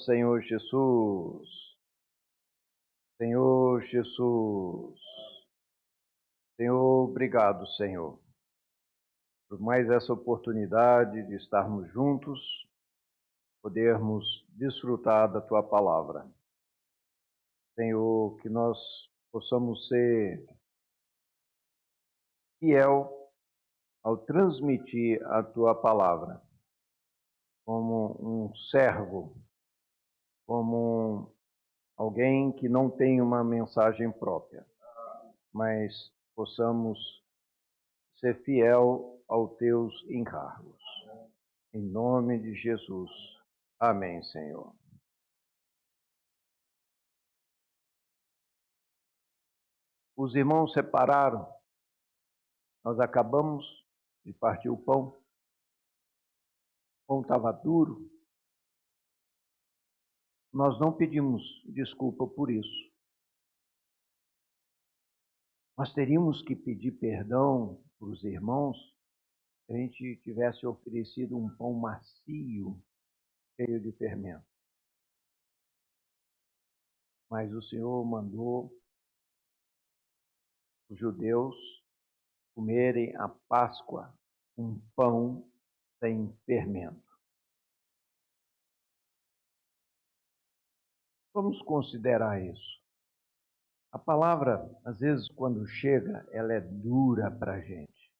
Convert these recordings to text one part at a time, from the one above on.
Senhor Jesus. Senhor Jesus. Senhor, obrigado, Senhor, por mais essa oportunidade de estarmos juntos, podermos desfrutar da Tua palavra. Senhor, que nós possamos ser fiel ao transmitir a Tua palavra, como um servo, como alguém que não tem uma mensagem própria, mas possamos ser fiel aos Teus encargos. Em nome de Jesus. Amém, Senhor. Os irmãos separaram. Nós acabamos de partir o pão. O pão estava duro. Nós não pedimos desculpa por isso. Nós teríamos que pedir perdão para os irmãos se a gente tivesse oferecido um pão macio, cheio de fermento. Mas o Senhor mandou os judeus comerem a Páscoa um pão sem fermento. Vamos considerar isso. A palavra, às vezes, quando chega, ela é dura para a gente.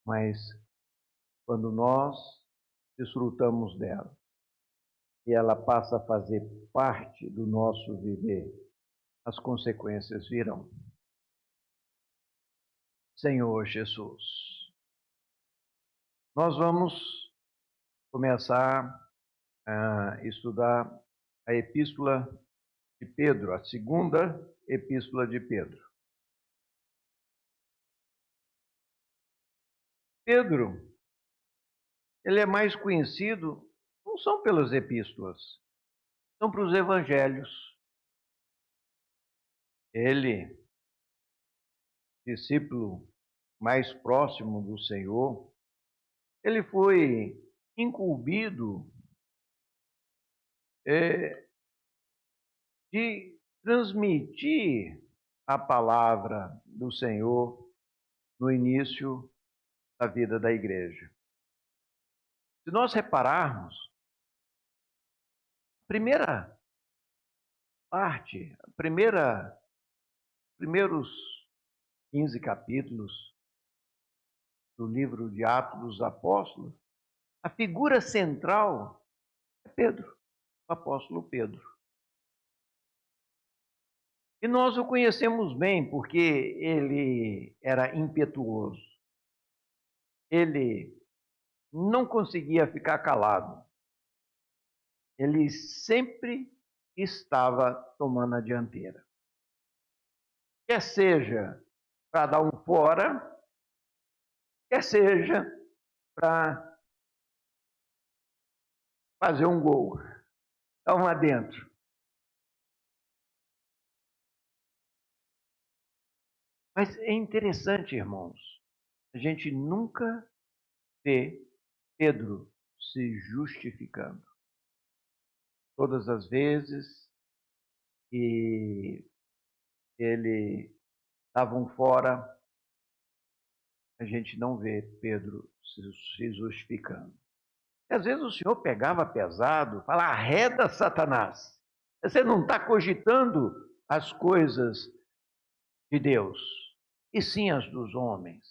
Mas quando nós desfrutamos dela e ela passa a fazer parte do nosso viver, as consequências virão. Senhor Jesus, nós vamos começar a estudar a epístola de Pedro, a segunda epístola de Pedro. Pedro, ele é mais conhecido, não são pelas epístolas, são para os evangelhos. Ele, discípulo mais próximo do Senhor, ele foi incumbido de transmitir a palavra do Senhor no início da vida da igreja. Se nós repararmos, a primeira parte, primeiros 15 capítulos do livro de Atos dos Apóstolos, a figura central é Pedro, o apóstolo Pedro. E nós o conhecemos bem porque ele era impetuoso. Ele não conseguia ficar calado. Ele sempre estava tomando a dianteira. Quer seja para dar um fora, quer seja para fazer um gol, dar um adentro. Mas é interessante, irmãos, a gente nunca vê Pedro se justificando. Todas as vezes que ele dava um fora, a gente não vê Pedro se justificando. E às vezes o Senhor pegava pesado, falava, arreda Satanás. Você não está cogitando as coisas de Deus, e sim as dos homens.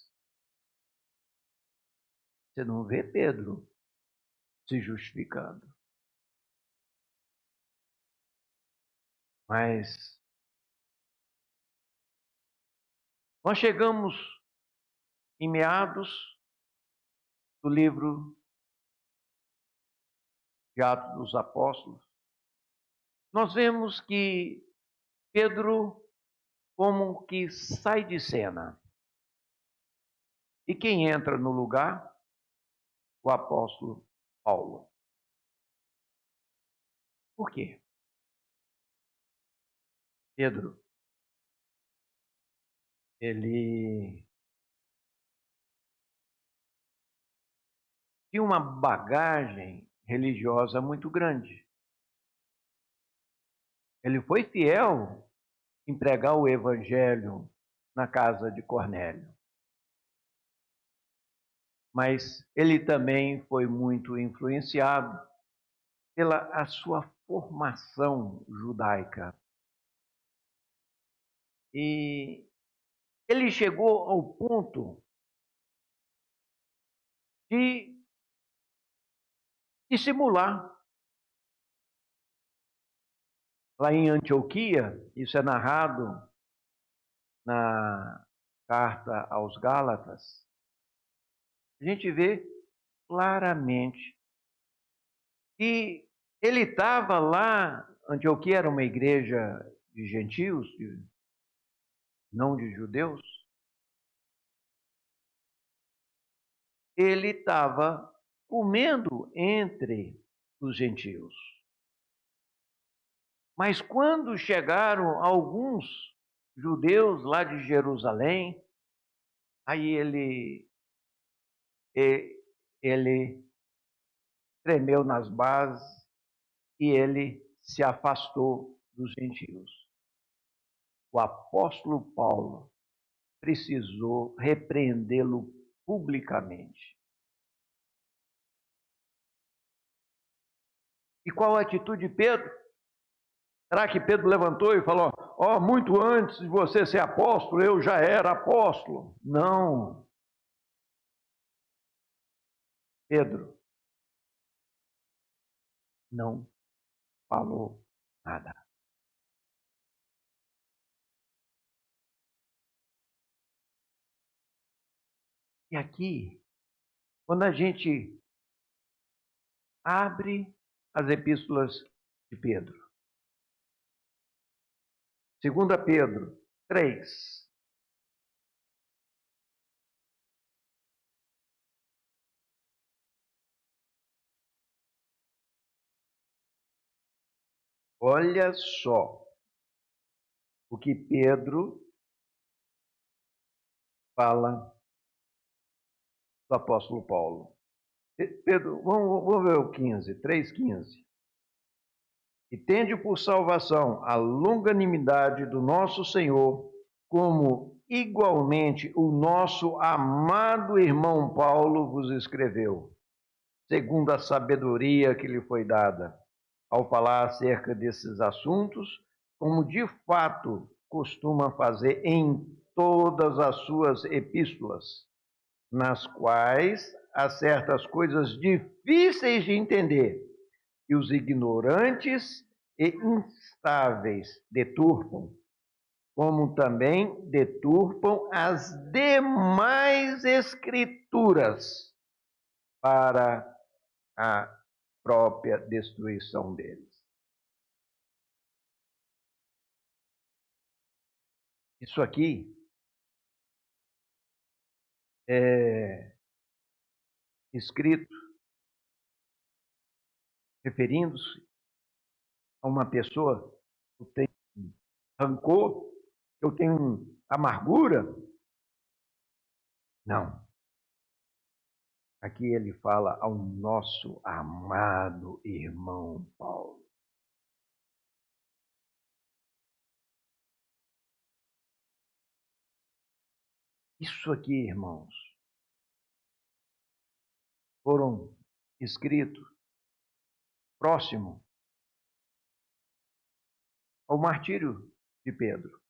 Você não vê Pedro se justificando. Mas nós chegamos em meados do livro de Atos dos Apóstolos. Nós vemos que Pedro como que sai de cena. E quem entra no lugar? O apóstolo Paulo. Por quê? Pedro, ele tinha uma bagagem religiosa muito grande. Ele foi fiel em pregar o evangelho na casa de Cornélio. Mas ele também foi muito influenciado pela a sua formação judaica. E ele chegou ao ponto de dissimular. Lá em Antioquia, isso é narrado na carta aos Gálatas, a gente vê claramente que ele estava lá. Antioquia era uma igreja de gentios, não de judeus. Ele estava comendo entre os gentios. Mas quando chegaram alguns judeus lá de Jerusalém, aí ele tremeu nas bases e ele se afastou dos gentios. O apóstolo Paulo precisou repreendê-lo publicamente. E qual a atitude de Pedro? Será que Pedro levantou e falou: ó, muito antes de você ser apóstolo, eu já era apóstolo? Não. Pedro não falou nada. E aqui, quando a gente abre as epístolas de Pedro, 2 Pedro 3, olha só o que Pedro fala do apóstolo Paulo. Pedro, vamos ver o 15, 3,15. E tende por salvação a longanimidade do nosso Senhor, como igualmente o nosso amado irmão Paulo vos escreveu, segundo a sabedoria que lhe foi dada, ao falar acerca desses assuntos, como de fato costuma fazer em todas as suas epístolas, nas quais há certas coisas difíceis de entender, e os ignorantes e instáveis deturpam, como também deturpam as demais escrituras para a própria destruição deles. Isso aqui é escrito referindo-se a uma pessoa que tem rancor, que eu tenho amargura. Não. Aqui ele fala ao nosso amado irmão Paulo. Isso aqui, irmãos, foram escritos próximo ao martírio de Pedro.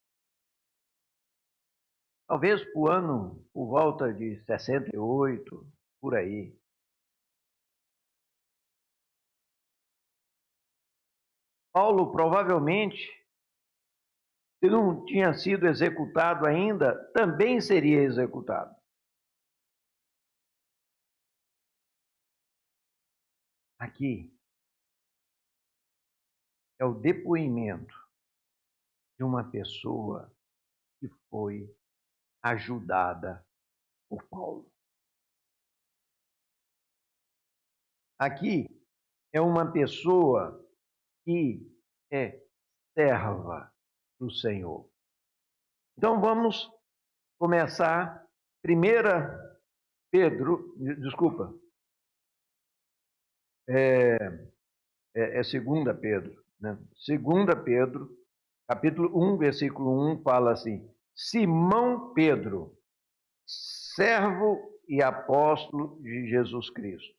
Talvez por volta de 68, por aí. Paulo provavelmente, se não tinha sido executado ainda, também seria executado. Aqui é o depoimento de uma pessoa que foi ajudada por Paulo. Aqui é uma pessoa que é serva do Senhor. Então vamos começar. 1 Pedro, desculpa, É 2 Pedro, né? 2 Pedro, capítulo 1, versículo 1, fala assim: Simão Pedro, servo e apóstolo de Jesus Cristo,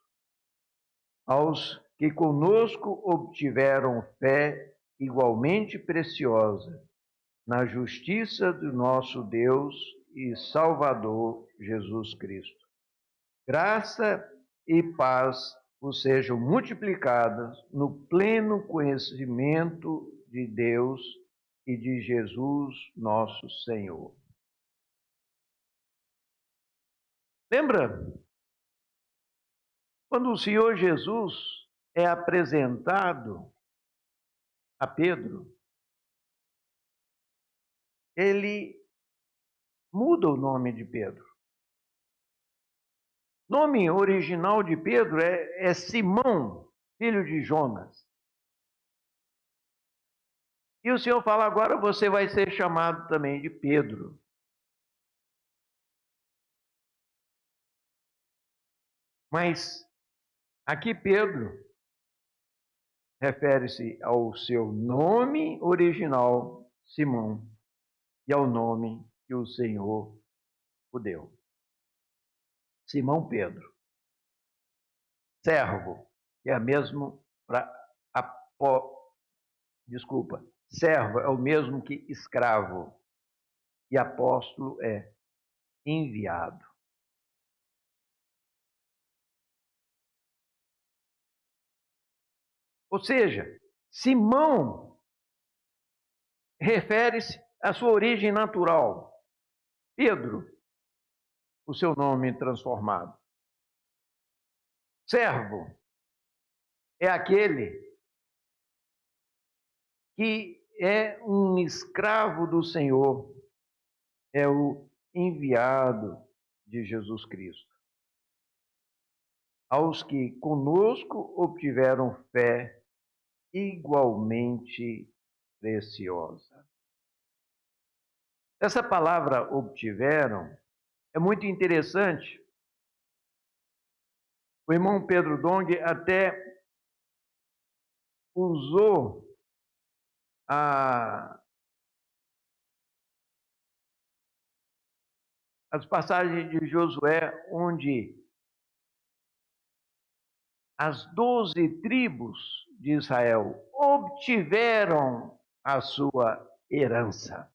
aos que conosco obtiveram fé igualmente preciosa na justiça do nosso Deus e Salvador Jesus Cristo. Graça e paz vos sejam multiplicadas no pleno conhecimento de Deus e de Jesus nosso Senhor. Lembra? Quando o Senhor Jesus é apresentado a Pedro, ele muda o nome de Pedro. O nome original de Pedro é Simão, filho de Jonas. E o Senhor fala: agora você vai ser chamado também de Pedro. Mas aqui Pedro refere-se ao seu nome original, Simão, e ao nome que o Senhor o deu. Simão Pedro, servo, que é mesmo para servo é o mesmo que escravo, e apóstolo é enviado. Ou seja, Simão refere-se à sua origem natural. Pedro, o seu nome transformado. Servo é aquele que é um escravo do Senhor, é o enviado de Jesus Cristo. Aos que conosco obtiveram fé igualmente preciosa. Essa palavra obtiveram é muito interessante. O irmão Pedro Dong até usou as passagens de Josué, onde as 12 tribos de Israel obtiveram a sua herança.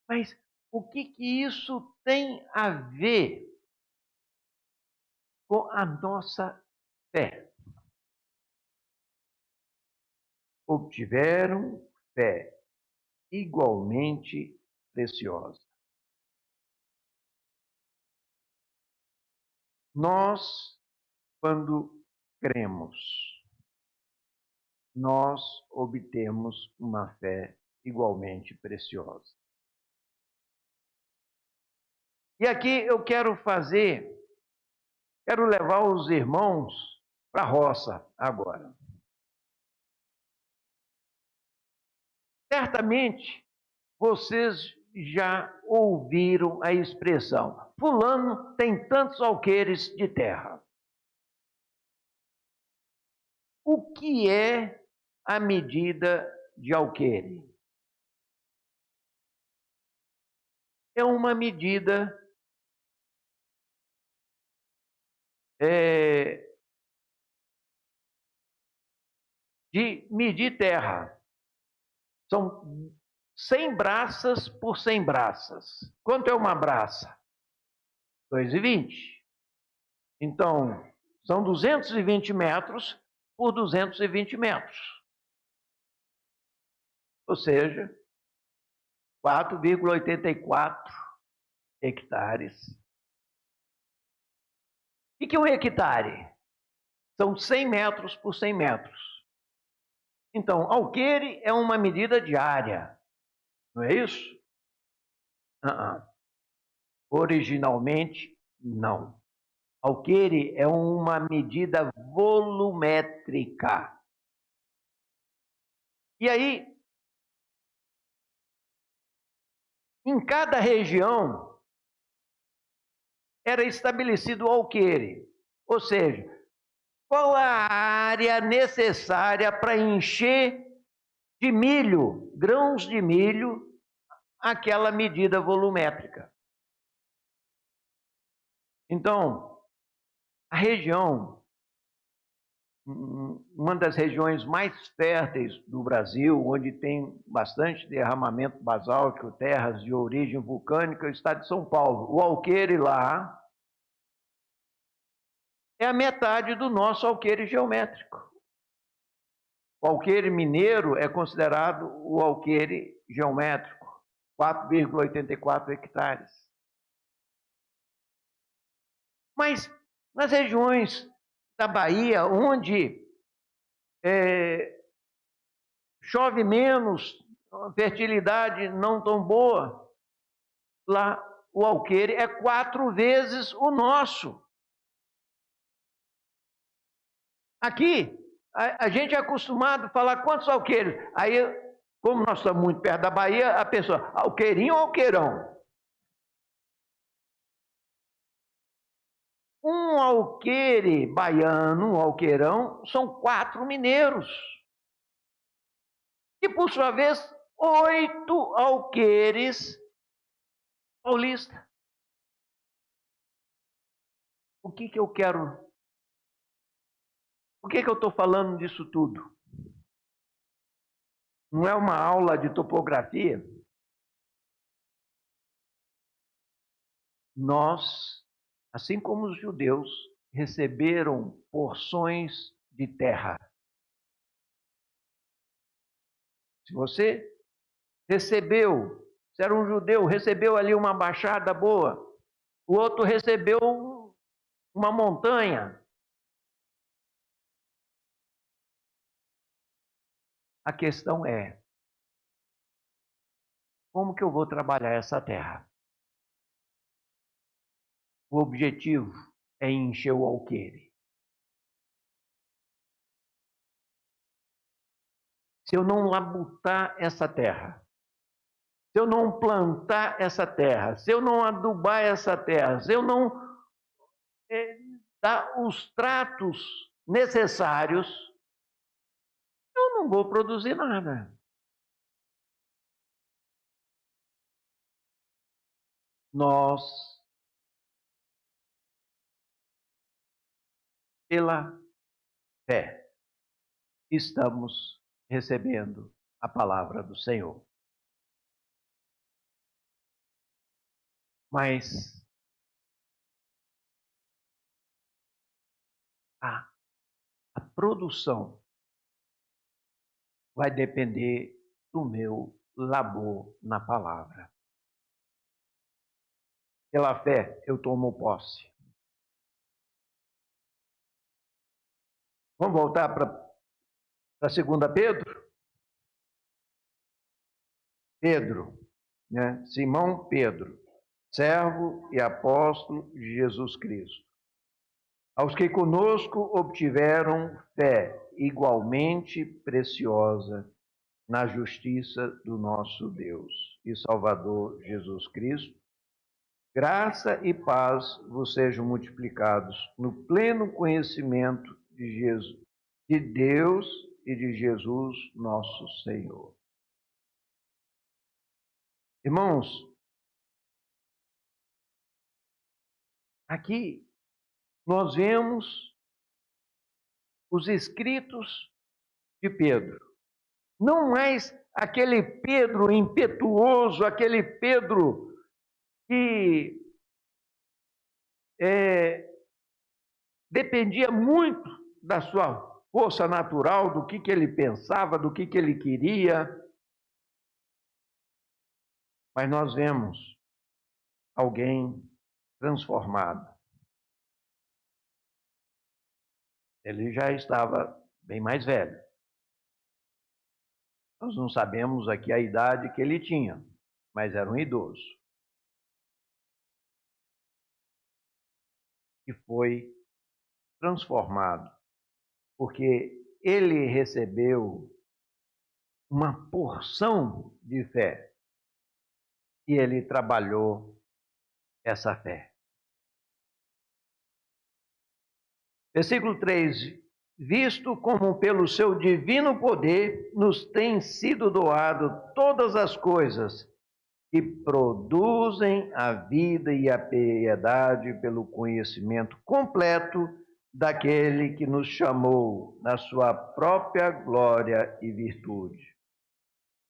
Mas o que isso tem a ver com a nossa fé? Obtiveram fé igualmente preciosa. Nós, quando cremos, nós obtemos uma fé igualmente preciosa. E aqui eu quero levar os irmãos para a roça agora. Certamente vocês já ouviram a expressão: fulano tem tantos alqueires de terra. O que é a medida de alqueire? É uma medida de medir terra. São 100 braças por 100 braças. Quanto é uma braça? 2,20. Então, são 220 metros por 220 metros. Ou seja, 4,84 hectares. O que é um hectare? São 100 metros por 100 metros. Então, alqueire é uma medida diária, não é isso? Originalmente, não. Alqueire é uma medida volumétrica. E aí, em cada região, era estabelecido o alqueire. Ou seja, qual a área necessária para encher de milho, grãos de milho, aquela medida volumétrica. Então, a região, uma das regiões mais férteis do Brasil, onde tem bastante derramamento basáltico, terras de origem vulcânica, é o estado de São Paulo. O alqueire lá é a metade do nosso alqueire geométrico. O alqueire mineiro é considerado o alqueire geométrico, 4,84 hectares. Mas nas regiões da Bahia, onde chove menos, fertilidade não tão boa, lá o alqueire é 4 vezes o nosso. Aqui, a gente é acostumado a falar quantos alqueires. Aí, como nós estamos muito perto da Bahia, a pessoa, alqueirinho ou alqueirão? Um alqueire baiano, um alqueirão, são 4 mineiros. E, por sua vez, 8 alqueires paulistas. O que eu quero? Por que eu estou falando disso tudo? Não é uma aula de topografia? Nós, assim como os judeus, receberam porções de terra. Se você recebeu, se era um judeu, recebeu ali uma baixada boa, o outro recebeu uma montanha. A questão é, como que eu vou trabalhar essa terra? O objetivo é encher o alqueire. Se eu não labutar essa terra, se eu não plantar essa terra, se eu não adubar essa terra, se eu não dar os tratos necessários, eu não vou produzir nada. Nós, pela fé, estamos recebendo a palavra do Senhor. Mas a produção vai depender do meu labor na palavra. Pela fé, eu tomo posse. Vamos voltar para 2 Pedro? Pedro, né? Simão Pedro, servo e apóstolo de Jesus Cristo. Aos que conosco obtiveram fé igualmente preciosa na justiça do nosso Deus e Salvador Jesus Cristo, graça e paz vos sejam multiplicados no pleno conhecimento de Jesus, de Deus e de Jesus nosso Senhor. Irmãos, aqui nós vemos os escritos de Pedro. Não mais aquele Pedro impetuoso, aquele Pedro que dependia muito da sua força natural, do que ele pensava, do que ele queria. Mas nós vemos alguém transformado. Ele já estava bem mais velho. Nós não sabemos aqui a idade que ele tinha, mas era um idoso. E foi transformado, porque ele recebeu uma porção de fé e ele trabalhou essa fé. Versículo 3: visto como pelo seu divino poder nos têm sido doado todas as coisas que produzem a vida e a piedade pelo conhecimento completo daquele que nos chamou na sua própria glória e virtude,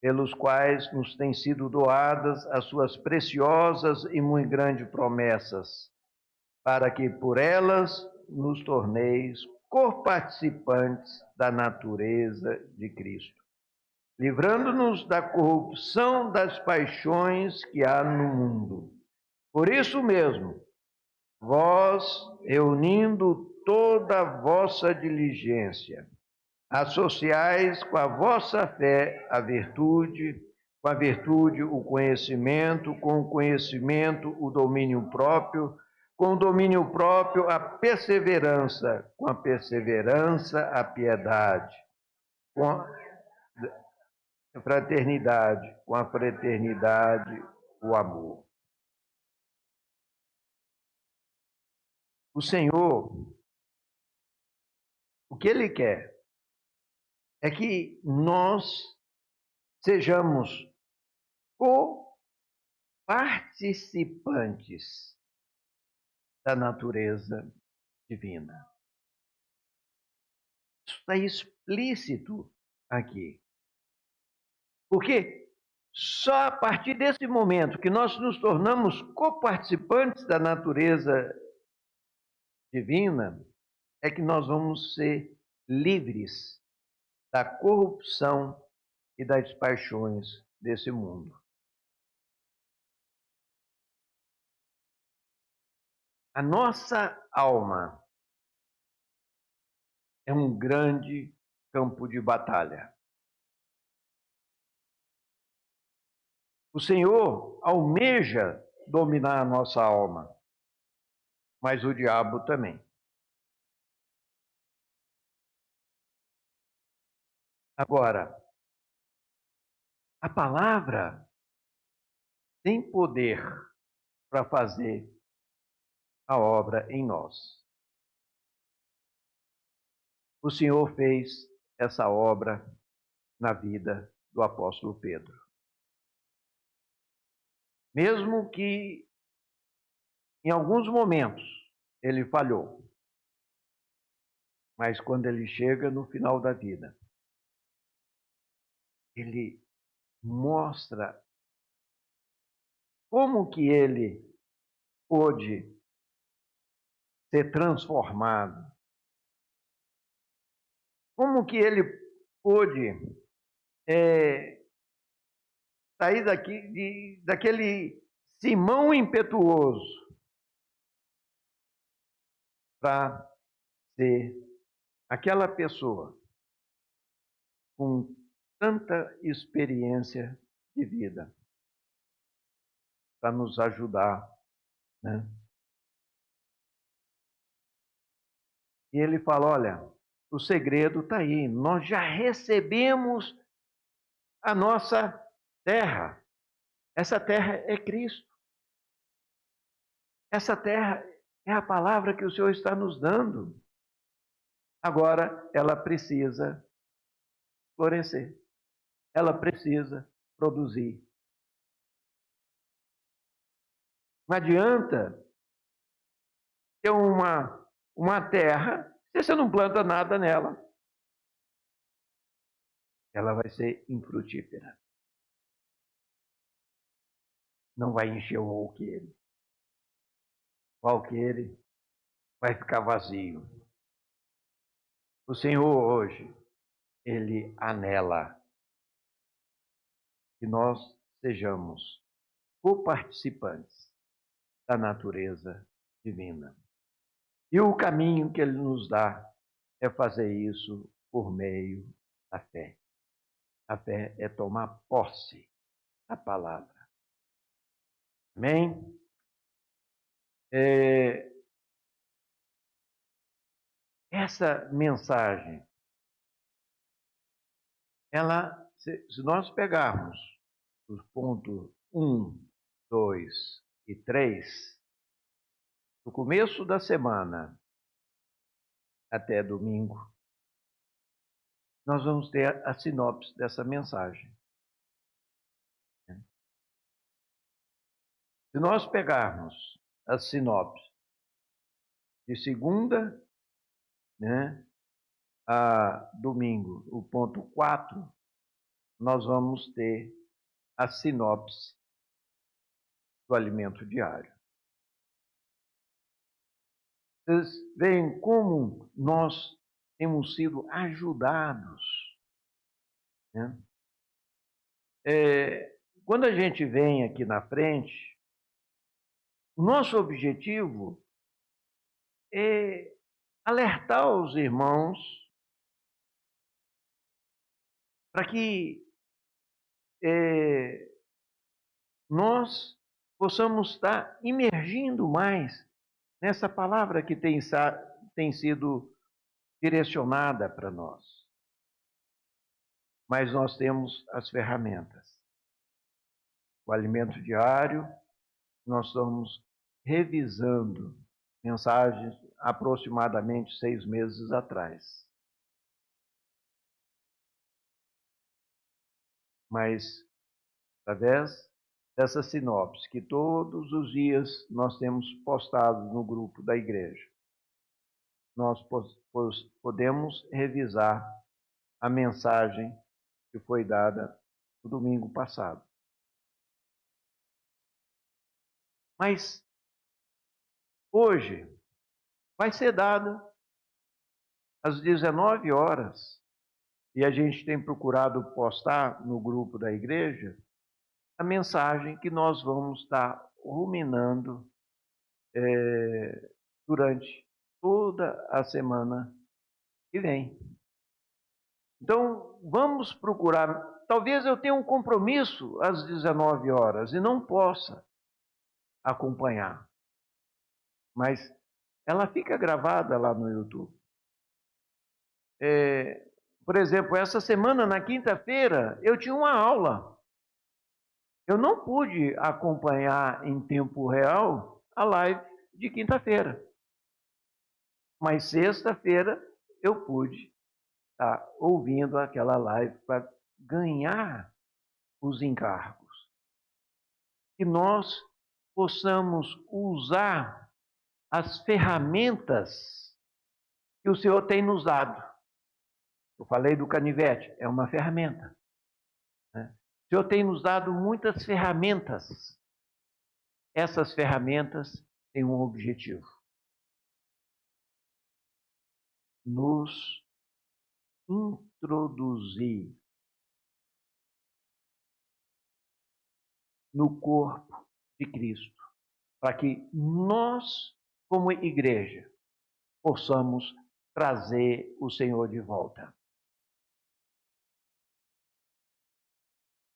pelos quais nos têm sido doadas as suas preciosas e muito grandes promessas, para que por elas nos torneis coparticipantes da natureza de Cristo, livrando-nos da corrupção das paixões que há no mundo. Por isso mesmo, vós, reunindo toda a vossa diligência, associais com a vossa fé a virtude, com a virtude o conhecimento, com o conhecimento o domínio próprio, com o domínio próprio a perseverança, com a perseverança a piedade, com a fraternidade, com a fraternidade o amor. O Senhor, o que Ele quer é que nós sejamos co-participantes da natureza divina. Isso está explícito aqui. Porque só a partir desse momento que nós nos tornamos coparticipantes da natureza divina, é que nós vamos ser livres da corrupção e das paixões desse mundo. A nossa alma é um grande campo de batalha. O Senhor almeja dominar a nossa alma, mas o diabo também. Agora, a palavra tem poder para fazer a obra em nós. O Senhor fez essa obra na vida do apóstolo Pedro. Mesmo que em alguns momentos ele falhou, mas quando ele chega no final da vida, ele mostra como que ele pôde ser transformado, como que ele pôde sair daquele Simão impetuoso para ser aquela pessoa com tanta experiência de vida para nos ajudar, né? E ele fala, olha, o segredo está aí, nós já recebemos a nossa terra. Essa terra é Cristo. Essa terra é a palavra que o Senhor está nos dando. Agora, ela precisa florescer. Ela precisa produzir. Não adianta ter uma terra se você não planta nada nela. Ela vai ser infrutífera. Não vai encher o alqueire. O alqueire vai ficar vazio. O Senhor hoje, Ele anela que nós sejamos coparticipantes da natureza divina. E o caminho que Ele nos dá é fazer isso por meio da fé. A fé é tomar posse da palavra. Amém? Essa mensagem, se nós pegarmos os pontos 1, 2 e 3, no começo da semana, até domingo, nós vamos ter a sinopse dessa mensagem. Se nós pegarmos a sinopse de segunda, a domingo, o ponto 4, nós vamos ter a sinopse do alimento diário. Vocês veem como nós temos sido ajudados, né? Quando a gente vem aqui na frente, o nosso objetivo é alertar os irmãos para que nós possamos estar imergindo mais nessa palavra que tem sido direcionada para nós. Mas nós temos as ferramentas. O alimento diário, nós estamos revisando mensagens aproximadamente 6 meses atrás. Mas, através dessa sinopse que todos os dias nós temos postado no grupo da igreja, nós podemos revisar a mensagem que foi dada no domingo passado. Mas hoje vai ser dado às 19 horas, e a gente tem procurado postar no grupo da igreja a mensagem que nós vamos estar ruminando durante toda a semana que vem. Então, vamos procurar. Talvez eu tenha um compromisso às 19 horas e não possa acompanhar, mas ela fica gravada lá no YouTube. Por exemplo, essa semana, na quinta-feira, eu tinha uma aula. Eu não pude acompanhar em tempo real a live de quinta-feira. Mas sexta-feira eu pude estar ouvindo aquela live para ganhar os encargos. Que nós possamos usar as ferramentas que o Senhor tem nos dado. Eu falei do canivete, é uma ferramenta. O Senhor tem nos dado muitas ferramentas. Essas ferramentas têm um objetivo: nos introduzir no corpo de Cristo, para que nós, como igreja, possamos trazer o Senhor de volta.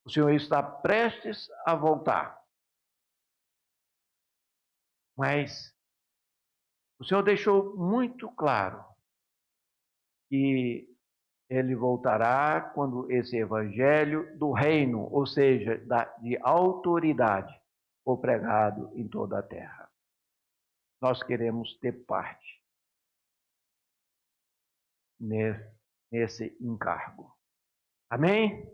O Senhor está prestes a voltar. Mas o Senhor deixou muito claro que Ele voltará quando esse evangelho do reino, ou seja, de autoridade, for pregado em toda a terra. Nós queremos ter parte nesse encargo. Amém?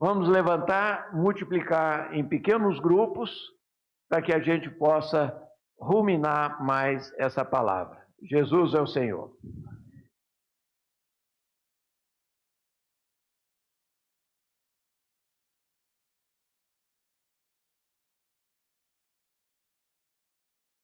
Vamos levantar, multiplicar em pequenos grupos, para que a gente possa ruminar mais essa palavra. Jesus é o Senhor.